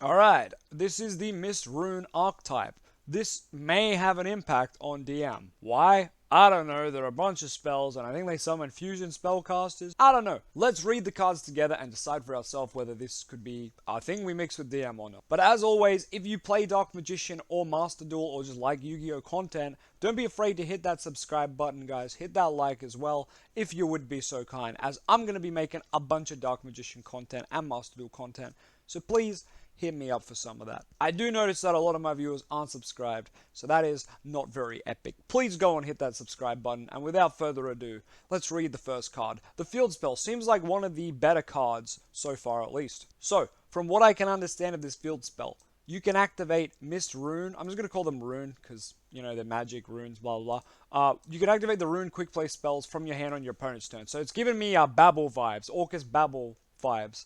Alright, this is the Mysterune Archtype. This may have an impact on DM. Why? I don't know. There are a bunch of spells, and I think they summon fusion spellcasters. I don't know. Let's read the cards together and decide for ourselves whether this could be a thing we mix with DM or not. But as always, if you play Dark Magician or Master Duel or just like Yu-Gi-Oh content, don't be afraid to hit that subscribe button, guys. Hit that like as well, if you would be so kind, as I'm going to be making a bunch of Dark Magician content and Master Duel content. So please, hit me up for some of that. I do notice that a lot of my viewers aren't subscribed, so that is not very epic. Please go and hit that subscribe button, and without further ado, let's read the first card. The field spell seems like one of the better cards, so far at least. So, from what I can understand of this field spell, you can activate Mysterune. I'm just going to call them Rune, because, you know, they're magic runes, blah, blah, blah. You can activate the Rune quick play spells from your hand on your opponent's turn. So it's giving me Babel vibes, Orcus Babel vibes.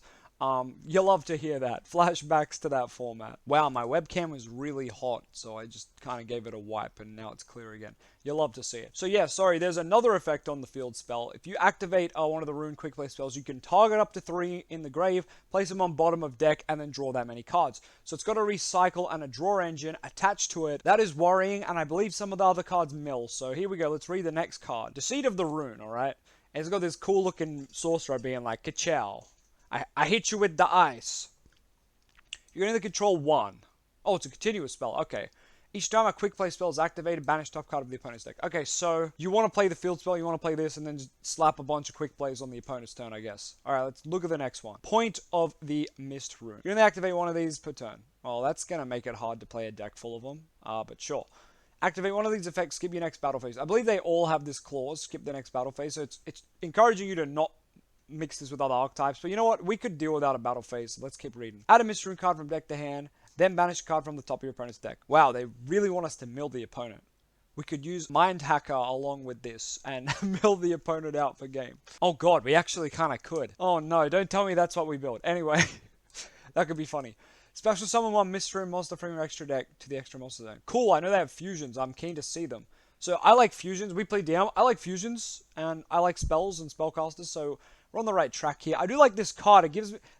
You'll love to hear that. Flashbacks to that format. Wow, my webcam was really hot, so I just kind of gave it a wipe, and now it's clear again. You'll love to see it. So yeah, sorry, there's another effect on the field spell. If you activate one of the Rune quick play spells, you can target up to 3 in the grave, place them on bottom of deck, and then draw that many cards. So it's got a recycle and a draw engine attached to it. That is worrying, and I believe some of the other cards mill. So here we go, let's read the next card. Deceit of the Rune, alright? And it's got this cool looking sorcerer being like, ka-chow. I hit you with the ice. You can only control 1. Oh, it's a continuous spell. Okay. Each time a quick play spell is activated, banish top card of the opponent's deck. Okay, so you want to play the field spell, you want to play this, and then just slap a bunch of quick plays on the opponent's turn, I guess. Alright, let's look at the next one. Point of the Mysterune. You only activate one of these per turn. Well, that's going to make it hard to play a deck full of them, but sure. Activate one of these effects, skip your next battle phase. I believe they all have this clause, skip the next battle phase, so it's encouraging you to not mix this with other archetypes, but you know what? We could deal without a battle phase, so let's keep reading. Add a Mysterune card from deck to hand, then banish a card from the top of your opponent's deck. Wow, they really want us to mill the opponent. We could use Mind Hacker along with this and mill the opponent out for game. Oh god, we actually kind of could. Oh no, don't tell me that's what we built. Anyway, that could be funny. Special summon one Mysterune monster from your extra deck to the extra monster zone. Cool, I know they have fusions. I'm keen to see them. So I like fusions. We play DM. I like fusions, and I like spells and spellcasters, so we're on the right track here. I do like this card.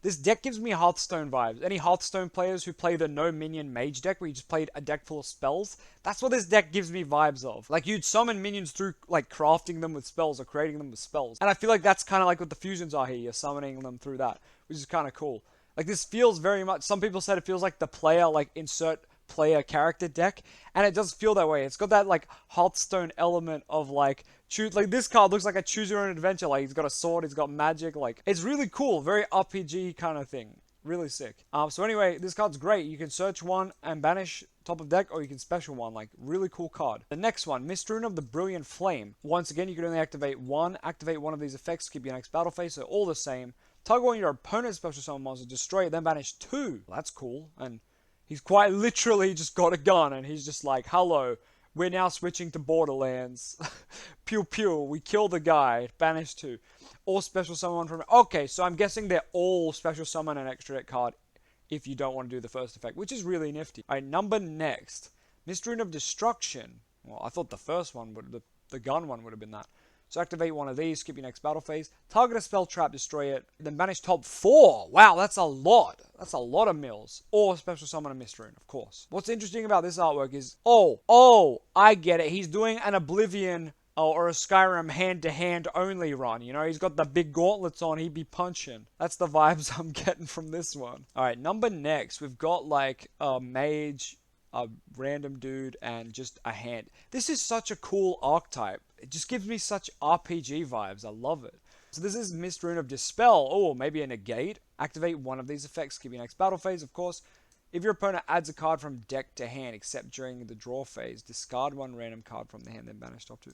This deck gives me Hearthstone vibes. Any Hearthstone players who play the no minion mage deck, where you just played a deck full of spells, that's what this deck gives me vibes of. Like, you'd summon minions through, like, crafting them with spells or creating them with spells. And I feel like that's kind of like what the fusions are here. You're summoning them through that, which is kind of cool. Like, this feels very much, some people said it feels like the player, like, insert player character deck, and it does feel that way. It's got that like Hearthstone element of like choose, like this card looks like a choose your own adventure. Like he's got a sword, he's got magic, like it's really cool, very RPG kind of thing. Really sick. So anyway, this card's great. You can search one and banish top of deck, or you can special one. Like, really cool card. The next one, Mysterune of the Brilliant Flame. Once again, you can only activate one. Activate one of these effects, skip your next battle phase, so all the same. Target one of your opponent's special summon monster, destroy it, then banish 2. That's cool. And he's quite literally just got a gun, and he's just like, hello, we're now switching to Borderlands. Pew pew, we kill the guy, banish 2. Or special summon from... Okay, so I'm guessing they're all special summon an extra deck card if you don't want to do the first effect, which is really nifty. Alright, number next. Mysterune of Destruction. Well, I thought the first one would... The gun one would have been that. So activate one of these, skip your next battle phase, target a spell trap, destroy it, then banish top 4. Wow, that's a lot. That's a lot of mills. Or special summon a Mysterune, of course. What's interesting about this artwork is... Oh, I get it. He's doing an Oblivion... or a Skyrim hand-to-hand only run, you know? He's got the big gauntlets on, he'd be punching. That's the vibes I'm getting from this one. Alright, number next, we've got like a mage, a random dude, and just a hand. This is such a cool archetype. It just gives me such RPG vibes. I love it. So this is Mysterune of Dispel. Oh, maybe a negate. Activate one of these effects, skip your next battle phase, of course. If your opponent adds a card from deck to hand, except during the draw phase, discard one random card from the hand, then banish top 2.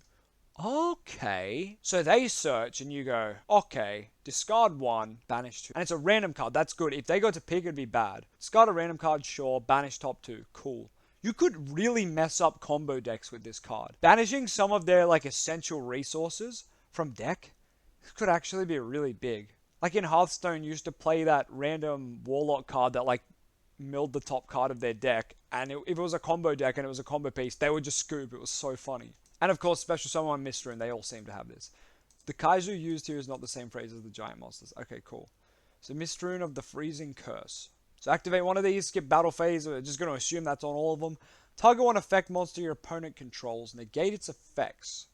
Okay. So they search and you go, okay, discard 1, banish 2. And it's a random card. That's good. If they go to pick, it'd be bad. Discard a random card, sure. Banish top 2. Cool. You could really mess up combo decks with this card. Banishing some of their like essential resources from deck could actually be really big. Like in Hearthstone, you used to play that random Warlock card that like milled the top card of their deck. And if it was a combo deck and it was a combo piece, they would just scoop. It was so funny. And of course, special summon on Mysterune, they all seem to have this. The Kaiju used here is not the same phrase as the giant monsters. Okay, cool. So Mysterune of the Freezing Curse. So activate one of these, skip battle phase. We're just going to assume that's on all of them. Target one effect monster your opponent controls. Negate its effects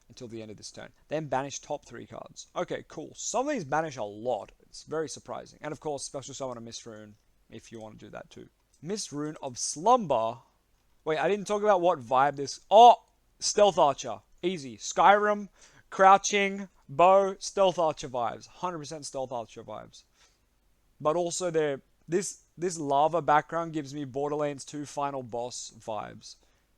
until the end of this turn. Then banish top 3 cards. Okay, cool. Some of these banish a lot. It's very surprising. And of course, special summon a Mysterune if you want to do that too. Mysterune of Slumber. Wait, I didn't talk about what vibe this... Oh! Stealth Archer. Easy. Skyrim, crouching, bow, Stealth Archer vibes. 100% Stealth Archer vibes. But also this lava background gives me Borderlands 2 Final Boss vibes.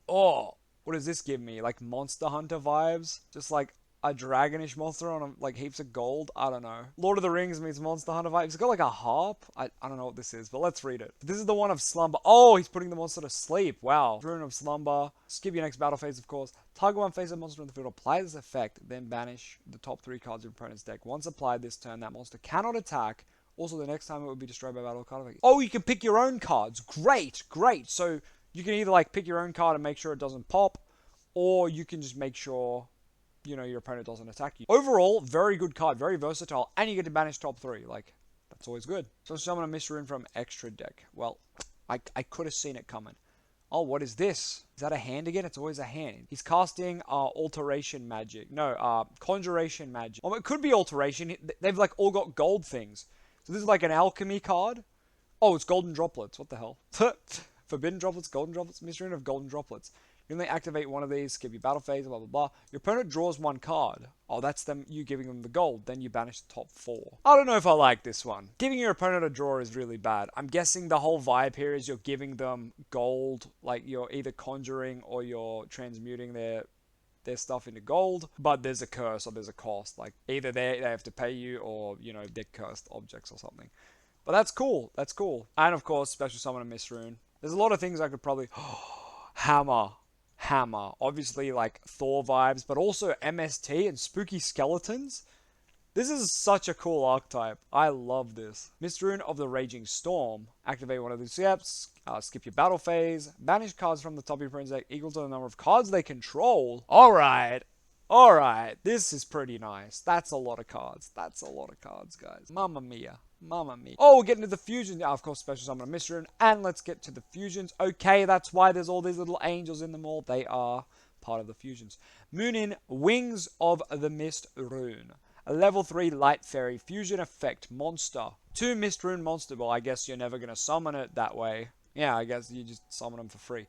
Oh! What does this give me? Like Monster Hunter vibes? Just like a dragonish monster on like heaps of gold? I don't know. Lord of the Rings means Monster Hunter vibes. It's got like a harp? I don't know what this is, but let's read it. This is the one of Slumber. Oh, he's putting the monster to sleep. Wow. Rune of Slumber. Skip your next battle phase, of course. Target one face of monster on the field. Apply this effect, then banish the top 3 cards of your opponent's deck. Once applied this turn, that monster cannot attack. Also, the next time it would be destroyed by battle card effect. Oh, you can pick your own cards. Great, great. So you can either like pick your own card and make sure it doesn't pop, or you can just make sure, you know, your opponent doesn't attack you. Overall, very good card, very versatile, and you get to banish top 3. Like, that's always good. So summon a Mysterune from extra deck. Well, I could have seen it coming. Oh, what is this? Is that a hand again? It's always a hand. He's casting alteration magic. No, conjuration magic. Oh, it could be alteration. They've like all got gold things. So this is like an alchemy card. Oh, it's golden droplets. What the hell? Forbidden droplets, golden droplets, Mysterune of golden droplets. You only activate one of these, skip your battle phase, blah, blah, blah. Your opponent draws 1 card. Oh, that's them, you giving them the gold. Then you banish the top 4. I don't know if I like this one. Giving your opponent a draw is really bad. I'm guessing the whole vibe here is you're giving them gold. Like, you're either conjuring or you're transmuting their stuff into gold. But there's a curse or there's a cost. Like, either they have to pay you or, you know, they're cursed objects or something. But that's cool. That's cool. And, of course, special summon a Mysterune. There's a lot of things I could probably... Hammer. Obviously, like, Thor vibes, but also MST and spooky skeletons. This is such a cool archetype. I love this. Mysterune of the Raging Storm. Activate one of these steps. Skip your battle phase. Banish cards from the top of your opponent's deck equal to the number of cards they control. Alright. This is pretty nice. That's a lot of cards. That's a lot of cards, guys. Mamma mia. Oh, we're getting to the fusions. Of course, special summon a Mysterune. And let's get to the fusions. Okay, that's why there's all these little angels in them all. They are part of the fusions. Moonin, Wings of the Mysterune. A level 3 Light Fairy fusion effect monster. 2 Mysterune monster. Well, I guess you're never going to summon it that way. Yeah, I guess you just summon them for free.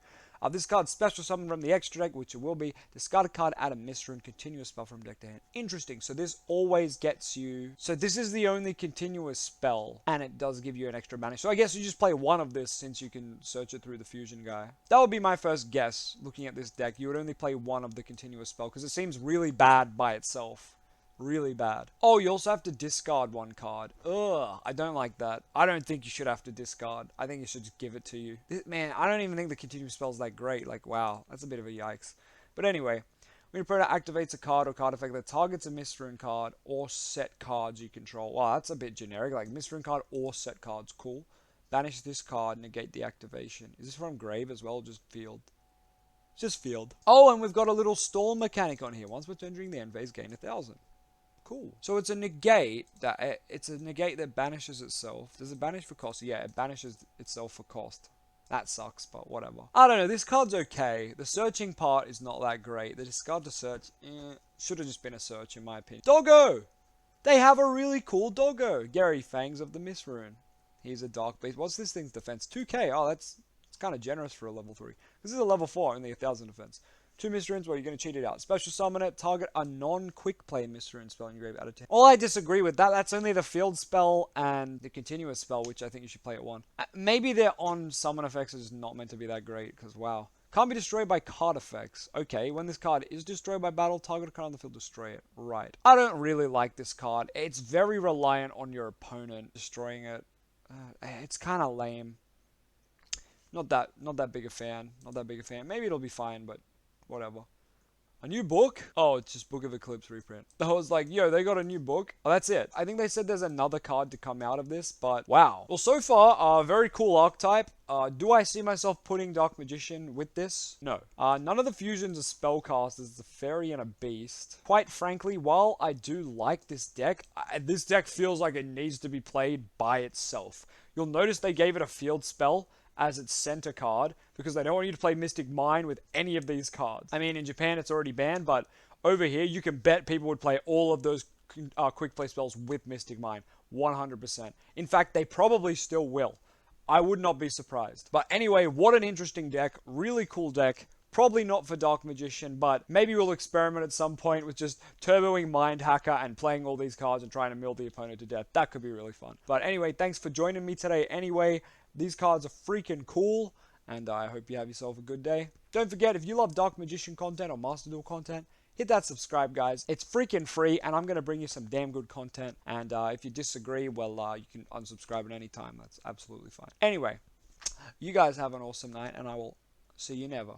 This card, special summon from the extra deck, which it will be. Discard a card, add a Mysterune, continuous spell from deck to hand. Interesting. So this always gets you... So this is the only continuous spell, and it does give you an extra banish. So I guess you just play one of this since you can search it through the fusion guy. That would be my first guess, looking at this deck. You would only play one of the continuous spell, because it seems really bad by itself. Really bad. Oh, you also have to discard 1 card. Ugh, I don't like that. I don't think you should have to discard. I think you should just give it to you. Man, I don't even think the continuous spell's that great. Like, wow, that's a bit of a yikes. But anyway, when your opponent activates a card or card effect that targets a Mysterune card or set cards you control. Wow, that's a bit generic. Like, Mysterune card or set cards. Cool. Banish this card, negate the activation. Is this from grave as well, or just field? Just field. Oh, and we've got a little stall mechanic on here. Once per turn during the end phase, gain 1,000. Cool. So it's a negate that banishes itself. Does it banish for cost? Yeah, it banishes itself for cost. That sucks, but whatever. I don't know. This card's okay. The searching part is not that great. The discard to search, should have just been a search in my opinion. Doggo! They have a really cool doggo. Gary Fangs of the Mysterune. He's a dark beast. What's this thing's defense? 2k. Oh, it's kind of generous for a level 3. This is a level 4, only 1,000 defense. 2 Mysterunes, well, you're going to cheat it out. Special summon it, target a non-quick play Mysterune spell in your grave out of 10. Well, I disagree with that. That's only the field spell and the continuous spell, which I think you should play at 1. Maybe their on-summon effects is not meant to be that great, because wow. Can't be destroyed by card effects. Okay, when this card is destroyed by battle, target a card on the field, destroy it. Right. I don't really like this card. It's very reliant on your opponent destroying it. It's kind of lame. Not that big a fan. Maybe it'll be fine, but... whatever. A new book? Oh, it's just Book of Eclipse reprint. I was like, yo, they got a new book. Oh, that's it. I think they said there's another card to come out of this, but wow. Well, so far, very cool archetype. Do I see myself putting Dark Magician with this? No. None of the fusions are spellcasters. It's a fairy and a beast. Quite frankly, while I do like this deck feels like it needs to be played by itself. You'll notice they gave it a field spell as its center card because they don't want you to play Mystic Mine with any of these cards. I mean, in Japan it's already banned, but over here you can bet people would play all of those quick play spells with Mystic Mine, 100%. In fact, they probably still will. I would not be surprised. But anyway, what an interesting deck. Really cool deck. Probably not for Dark Magician, but maybe we'll experiment at some point with just turboing Mind Hacker and playing all these cards and trying to mill the opponent to death. That could be really fun. But anyway, thanks for joining me today anyway. These cards are freaking cool, and I hope you have yourself a good day. Don't forget, if you love Dark Magician content or Master Duel content, hit that subscribe, guys. It's freaking free, and I'm going to bring you some damn good content. And if you disagree, well, you can unsubscribe at any time. That's absolutely fine. Anyway, you guys have an awesome night, and I will see you never.